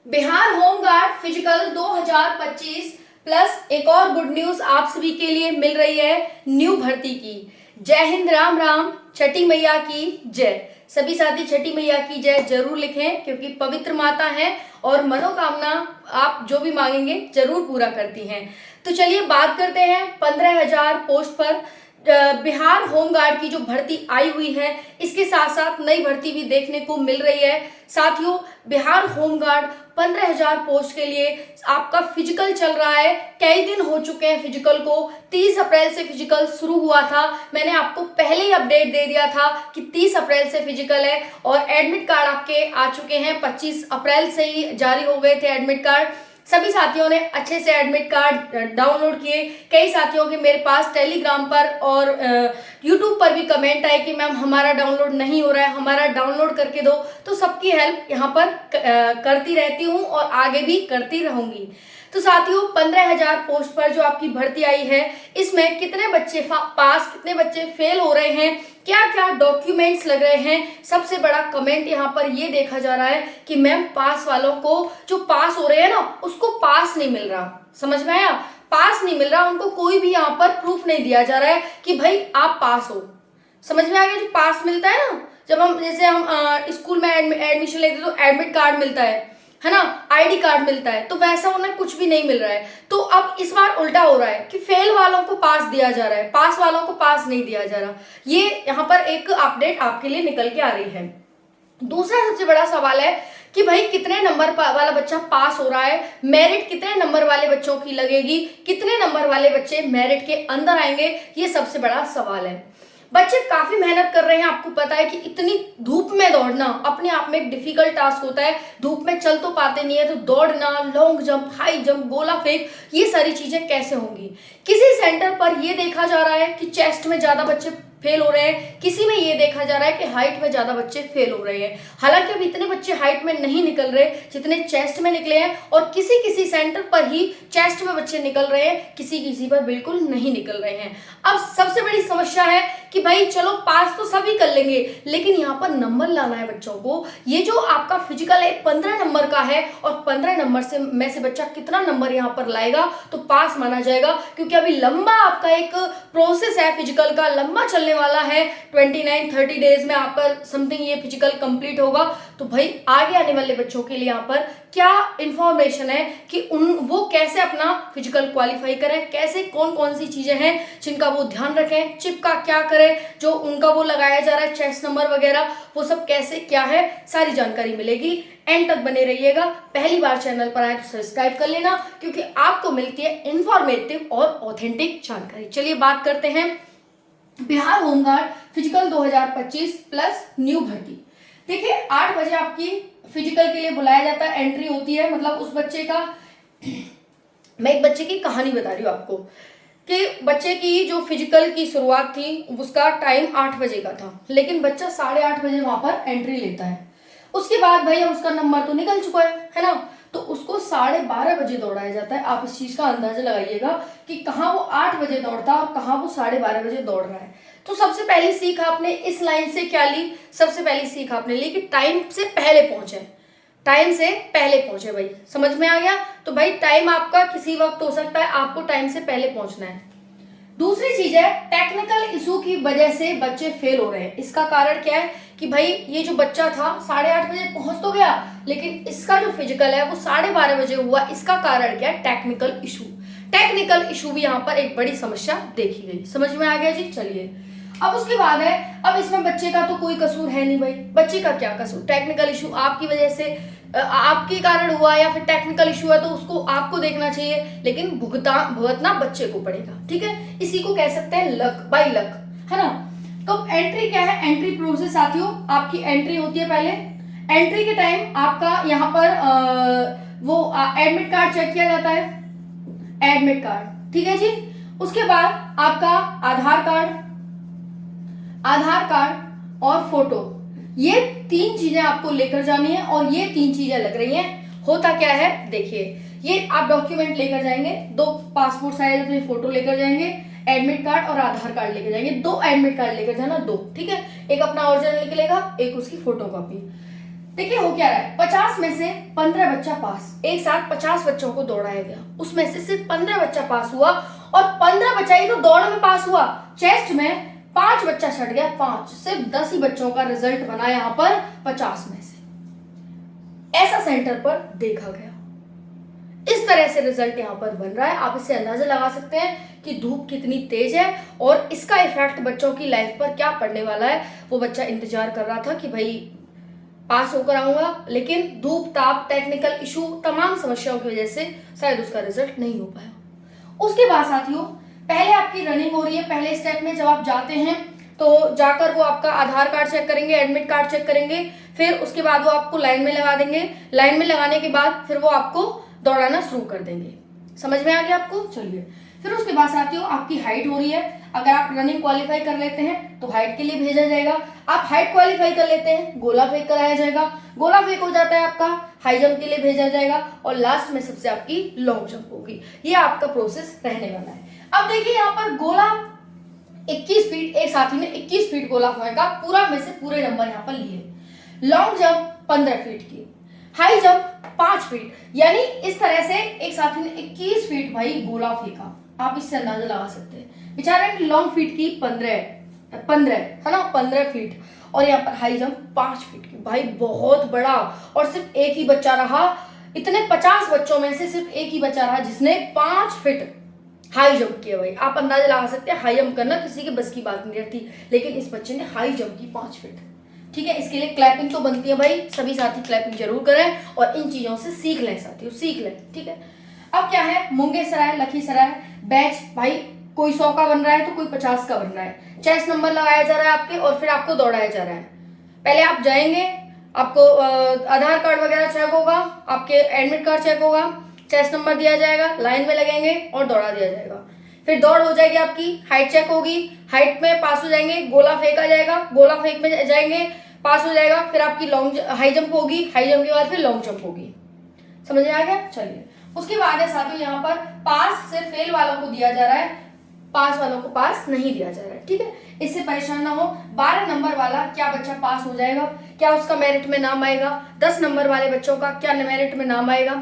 Bihar home guard physical 2025 plus एक और good news आप सभी के लिए मिल रही है न्यू भर्ती की। जय हिंद, राम राम, छठी मैया की जय। सभी साथी छठी मैया की जय जरूर लिखें क्योंकि पवित्र माता है और मनोकामना आप जो भी मांगेंगे जरूर पूरा करती हैं। तो चलिए बात करते हैं 15,000 पोस्ट पर बिहार होमगार्ड की जो भर्ती आई हुई है, इसके साथ साथ नई भर्ती भी देखने को मिल रही है। साथियों, बिहार होमगार्ड 15,000 पोस्ट के लिए आपका फिजिकल चल रहा है। कई दिन हो चुके हैं फिजिकल को। 30 अप्रैल से फिजिकल शुरू हुआ था। मैंने आपको पहले ही अपडेट दे दिया था कि 30 अप्रैल से फिजिकल है और एडमिट कार्ड आपके आ चुके हैं। 25 अप्रैल से ही जारी हो गए थे एडमिट कार्ड। सभी साथियों ने अच्छे से एडमिट कार्ड डाउनलोड किए। कई साथियों के मेरे पास टेलीग्राम पर और यूट्यूब पर भी कमेंट आए कि मैम हमारा डाउनलोड नहीं हो रहा है, हमारा डाउनलोड करके दो। तो सबकी हेल्प यहाँ पर करती रहती हूँ और आगे भी करती रहूंगी। तो साथियों, 15,000 पोस्ट पर जो आपकी भर्ती आई है, इसमें कितने बच्चे पास, कितने बच्चे फेल हो रहे हैं, क्या क्या डॉक्यूमेंट्स लग रहे हैं। सबसे बड़ा कमेंट यहाँ पर ये देखा जा रहा है कि मैम पास वालों को, जो पास हो रहे हैं ना, उसको पास नहीं मिल रहा। समझ में आया? पास नहीं मिल रहा, उनको कोई भी यहाँ पर प्रूफ नहीं दिया जा रहा है कि भाई आप पास हो। समझ में आ गया? जो पास मिलता है ना, जब हम जैसे हम स्कूल में एडमिशन लेते तो एडमिट कार्ड मिलता है ना, आईडी कार्ड मिलता है, तो वैसा उन्हें कुछ भी नहीं मिल रहा है। तो अब इस बार उल्टा हो रहा है कि फेल वालों को पास दिया जा रहा है, पास वालों को पास नहीं दिया जा रहा। ये यहाँ पर एक अपडेट आपके लिए निकल के आ रही है। दूसरा सबसे बड़ा सवाल है कि भाई कितने नंबर वाला बच्चा पास हो रहा है, मेरिट कितने नंबर वाले बच्चों की लगेगी, कितने नंबर वाले बच्चे मेरिट के अंदर आएंगे, ये सबसे बड़ा सवाल है। बच्चे काफी मेहनत कर रहे हैं। आपको पता है कि इतनी धूप में दौड़ना अपने आप में एक डिफिकल्ट टास्क होता है। धूप में चल तो पाते नहीं है, तो दौड़ना, लॉन्ग जंप, हाई जंप, गोला फेंक, ये सारी चीजें कैसे होंगी। किसी सेंटर पर ये देखा जा रहा है कि चेस्ट में ज्यादा बच्चे फेल हो रहे हैं, किसी में ये देखा जा रहा है कि हाइट में ज्यादा बच्चे फेल हो रहे हैं। हालांकि अब इतने बच्चे हाइट में नहीं निकल रहे जितने चेस्ट में निकले हैं, और किसी किसी सेंटर पर ही चेस्ट में बच्चे निकल रहे हैं, किसी किसी पर बिल्कुल नहीं निकल रहे हैं। अब सबसे बड़ी समस्या है कि भाई चलो पास तो सभी कर लेंगे, लेकिन यहाँ पर नंबर लाना है बच्चों को। ये जो आपका फिजिकल है 15 नंबर का है, और 15 नंबर से में से बच्चा कितना नंबर यहाँ पर लाएगा तो पास माना जाएगा। क्योंकि अभी लंबा आपका एक प्रोसेस है, फिजिकल का लंबा चलने वाला है। 29-30 डेज में आपका समथिंग ये फिजिकल कंप्लीट होगा। तो भाई आगे आने वाले बच्चों के लिए यहाँ पर क्या इंफॉर्मेशन है कि वो कैसे अपना फिजिकल क्वालिफाई करें, कैसे कौन कौन सी चीजें हैं जिनका वो ध्यान रखें, चिप का क्या करें, जो उनका वो लगाया जा रहा है चेस्ट नंबर वगैरह, वो सब कैसे क्या है, सारी जानकारी मिलेगी। एंड तक बने रहिएगा। पहली बार चैनल पर आए तो सब्सक्राइब कर लेना, क्योंकि आपको मिलती है इंफॉर्मेटिव और ऑथेंटिक जानकारी। चलिए बात करते हैं Bihar home guard physical 2025 plus new भर्ती। देखिए 8 बजे आपकी फिजिकल के लिए बुलाया जाता है, एंट्री होती है। मतलब उस बच्चे का, मैं एक बच्चे की कहानी बता रही हूँ आपको कि बच्चे की जो फिजिकल की शुरुआत थी उसका टाइम 8 बजे का था, लेकिन बच्चा 8:30 बजे वहां पर एंट्री लेता है। उसके बाद भैया उसका नंबर तो निकल चुका है ना, तो उसको 12:30 बजे दौड़ाया जाता है। आप इस चीज का अंदाजा लगाइएगा कि कहाँ वो 8 बजे दौड़ता और कहाँ वो 12:30 बजे दौड़ रहा है। तो सबसे पहली सीख आपने इस लाइन से क्या ली? सबसे पहली सीख आपने ली कि टाइम से पहले पहुंचे, टाइम से पहले पहुंचे। भाई समझ में आ गया? तो भाई टाइम आपका किसी वक्त हो सकता है, आपको टाइम से पहले पहुंचना है। दूसरी चीज है, टेक्निकल इशू की वजह से बच्चे फेल हो रहे हैं। इसका कारण क्या है कि भाई ये जो बच्चा था 8:30 बजे पहुंच तो गया, लेकिन इसका जो फिजिकल है वो 12:30 बजे हुआ। इसका कारण क्या है? Technical issue. टेक्निकल इशू भी यहाँ पर एक बड़ी समस्या देखी गई। समझ में आ गया जी? चलिए अब उसके बाद है, अब इसमें बच्चे का तो कोई कसूर है नहीं भाई। बच्चे का क्या कसूर? टेक्निकल इशू आपकी वजह से, आपके कारण हुआ या फिर टेक्निकल इशू है, तो उसको आपको देखना चाहिए, लेकिन भुगतना बच्चे को पड़ेगा। ठीक है, इसी को कह सकते हैं लक, बाय लक, है ना। तो एंट्री क्या है? एंट्री प्रोसेस साथियों, आपकी एंट्री होती है। पहले एंट्री के टाइम आपका यहाँ पर वो एडमिट कार्ड चेक किया जाता है, एडमिट कार्ड। ठीक है जी। उसके बाद आपका आधार कार्ड और फोटो, ये 3 चीजें आपको लेकर जानी है। और ये 3 चीजें लग रही हैं। होता क्या है देखिए, ये आप डॉक्यूमेंट लेकर जाएंगे, 2 पासपोर्ट साइज अपने फोटो लेकर जाएंगे, एडमिट कार्ड और आधार कार्ड लेकर जाएंगे। 2 एडमिट कार्ड लेकर जाना, 2। ठीक है, एक अपना ओरिजिनल निकलेगा, एक उसकी फोटो कॉपी। देखिए हो क्या रहा है, 50 में से 15 बच्चा पास, एक साथ 50 बच्चों को दौड़ाया गया, उसमें से सिर्फ 15 बच्चा पास हुआ और 15 बच्चा ही तो दौड़ में पास हुआ। चेस्ट में 5 बच्चा छट गया, 5, सिर्फ 10 ही बच्चों का रिजल्ट बना यहाँ पर 50 में से। ऐसा सेंटर पर देखा गया, इस तरह से रिजल्ट यहाँ पर बन रहा है। आप इससे अंदाजा लगा सकते हैं कि धूप कितनी तेज है और इसका इफेक्ट बच्चों की लाइफ पर क्या पड़ने वाला है। वो बच्चा इंतजार कर रहा था कि भाई पास होकर आऊंगा, लेकिन धूप, ताप, टेक्निकल इशू, तमाम समस्याओं की वजह से शायद उसका रिजल्ट नहीं हो पाया। उसके बाद साथियों, पहले आपकी रनिंग हो रही है। पहले स्टेप में जब आप जाते हैं तो जाकर वो आपका आधार कार्ड चेक करेंगे, एडमिट कार्ड चेक करेंगे, फिर उसके बाद वो आपको लाइन में लगा देंगे। लाइन में लगाने के बाद फिर वो आपको दौड़ाना शुरू कर देंगे। समझ में आ गया आपको? चलिए, फिर उसके बाद साथियों आपकी हाइट हो रही है। अगर आप रनिंग क्वालिफाई कर लेते हैं तो हाइट के लिए भेजा जाएगा। आप हाइट क्वालिफाई कर लेते हैं, गोला फेंक कराया जाएगा। गोला फेंक हो जाता है आपका, हाई जंप के लिए भेजा जाएगा और लास्ट में सबसे आपकी लॉन्ग जंप होगी। ये आपका प्रोसेस रहने वाला है। अब देखिए यहाँ पर गोला 21 फीट, एक साथी ने 21 फीट गोला फेंका, पूरा में से पूरे नंबर यहाँ पर लिए। लॉन्ग जंप 15 फीट की, हाई जंप 5 फीट, यानी इस तरह से एक साथी ने 21 फीट भाई गोला फेंका। आप इससे अंदाजा लगा सकते हैं। बेचारे ने लॉन्ग फीट की 15 है ना, 15 फीट, और यहाँ पर हाई जंप 5 फीट की। भाई बहुत बड़ा, और सिर्फ एक ही बच्चा रहा। इतने 50 बच्चों में से सिर्फ एक ही बच्चा रहा जिसने 5 फीट हाई जंप किया। भाई आप अंदाजा लगा सकते हैं, हाई जंप करना किसी के बस की बात नहीं रहती, लेकिन इस बच्चे ने हाई जंप की 5 फीट। ठीक है, इसके लिए क्लैपिंग तो बनती है भाई, सभी साथी क्लैपिंग जरूर करें और इन चीजों से सीख लें साथियों, सीख लें। ठीक है, अब क्या है, मुंगेसराय, लखीसराय बैच, भाई कोई 100 का बन रहा है तो कोई 50 का बन रहा है। चेस्ट नंबर लगाया जा रहा है आपके और फिर आपको दौड़ाया जा रहा है। पहले आप जाएंगे, आपको आधार कार्ड वगैरह चेक होगा, आपके एडमिट कार्ड चेक होगा, चेस्ट नंबर दिया जाएगा, लाइन में लगेंगे और दौड़ा दिया जाएगा। फिर दौड़ हो जाएगी आपकी, हाइट चेक होगी, हाइट में पास हो जाएंगे, गोला फेंका जाएगा, गोला फेंक में जाएंगे, पास हो जाएगा। फिर आपकी लॉन्ग हाई जंप होगी, हाई जंप के बाद फिर लॉन्ग जंप होगी। समझ में आ गया? चलिए, उसके बाद है साथियों यहाँ पर पास सिर्फ फेल वालों को दिया जा रहा है, पास वालों को पास नहीं दिया जा रहा है। ठीक है, इससे परेशान ना हो। 12 नंबर वाला क्या बच्चा पास हो जाएगा, क्या उसका मेरिट में नाम आएगा? 10 नंबर वाले बच्चों का क्या मेरिट में नाम आएगा?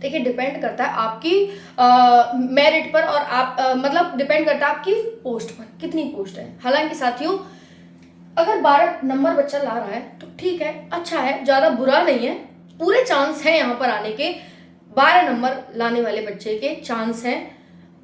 देखिए डिपेंड करता है आपकी मेरिट पर और आप मतलब डिपेंड करता है आपकी पोस्ट पर, कितनी पोस्ट है। हालांकि साथियों अगर 12 नंबर बच्चा ला रहा है तो ठीक है, अच्छा है, ज्यादा बुरा नहीं है, पूरे चांस हैं यहाँ पर आने के। 12 नंबर लाने वाले बच्चे के चांस हैं।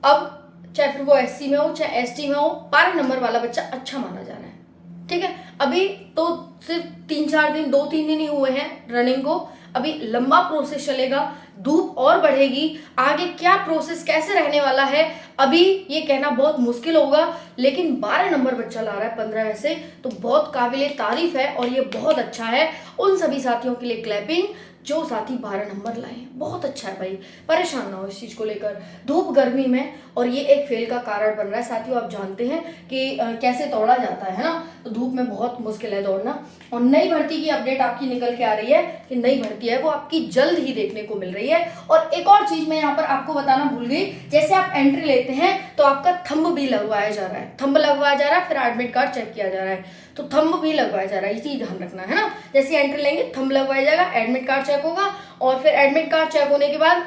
अब चाहे फिर वो SC में हो चाहे ST में हो, 12 नंबर वाला बच्चा अच्छा माना जा रहा है। ठीक है, अभी तो सिर्फ 3-4 दिन, 2-3 दिन ही हुए हैं रनिंग को, अभी लंबा प्रोसेस चलेगा, धूप और बढ़ेगी, आगे क्या प्रोसेस कैसे रहने वाला है अभी ये कहना बहुत मुश्किल होगा। लेकिन 12 नंबर बच्चा ला रहा है 15 में से, तो बहुत काबिले तारीफ है और ये बहुत अच्छा है। उन सभी साथियों के लिए क्लैपिंग जो साथी 12 नंबर लाए, बहुत अच्छा है भाई। परेशान ना हो इस चीज को लेकर, धूप गर्मी में, और ये एक फेल का कारण बन रहा है साथियों। आप जानते हैं कि कैसे दौड़ा जाता है ना, तो धूप में बहुत मुश्किल है दौड़ना। और नई भर्ती की अपडेट आपकी निकल के आ रही है कि नई भर्ती है वो आपकी जल्द ही देखने को मिल रही है। और एक और चीज मैं यहाँ पर आपको बताना भूल गई, जैसे आप एंट्री लेते हैं तो आपका थंब भी लगवाया जा रहा है, थंब लगवाया जा रहा है, फिर एडमिट कार्ड चेक किया जा रहा है, तो थंब भी लगवाया जा रहा है, ये चीज ध्यान रखना है ना। जैसे एंट्री लेंगे थंब लगवाया जाएगा, एडमिट कार्ड चेक होगा, और फिर एडमिट कार्ड चेक होने के बाद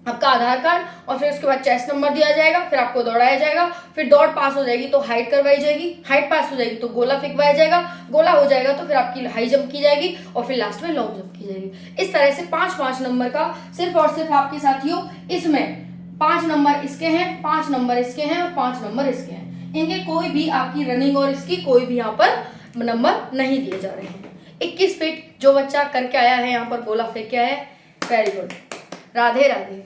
आपका आधार कार्ड, और फिर उसके बाद चेस्ट नंबर दिया जाएगा, फिर आपको दौड़ाया जाएगा। फिर दौड़ पास हो जाएगी तो हाइट करवाई जाएगी, हाइट पास हो जाएगी तो गोला फेंकवाया जाएगा, गोला हो जाएगा तो फिर आपकी हाई जंप की जाएगी, और फिर लास्ट में लॉन्ग जंप की जाएगी। इस तरह से 5-5 नंबर का सिर्फ और सिर्फ आपके साथियों, इसमें 5 नंबर इसके हैं, 5 नंबर इसके हैं और 5 नंबर इसके हैं। इनके कोई भी आपकी रनिंग और इसकी कोई भी यहाँ पर नंबर नहीं दिए जा रहे हैं। 21 फीट जो बच्चा करके आया है यहाँ पर गोला फेंक के आया है, वेरी गुड, राधे राधे।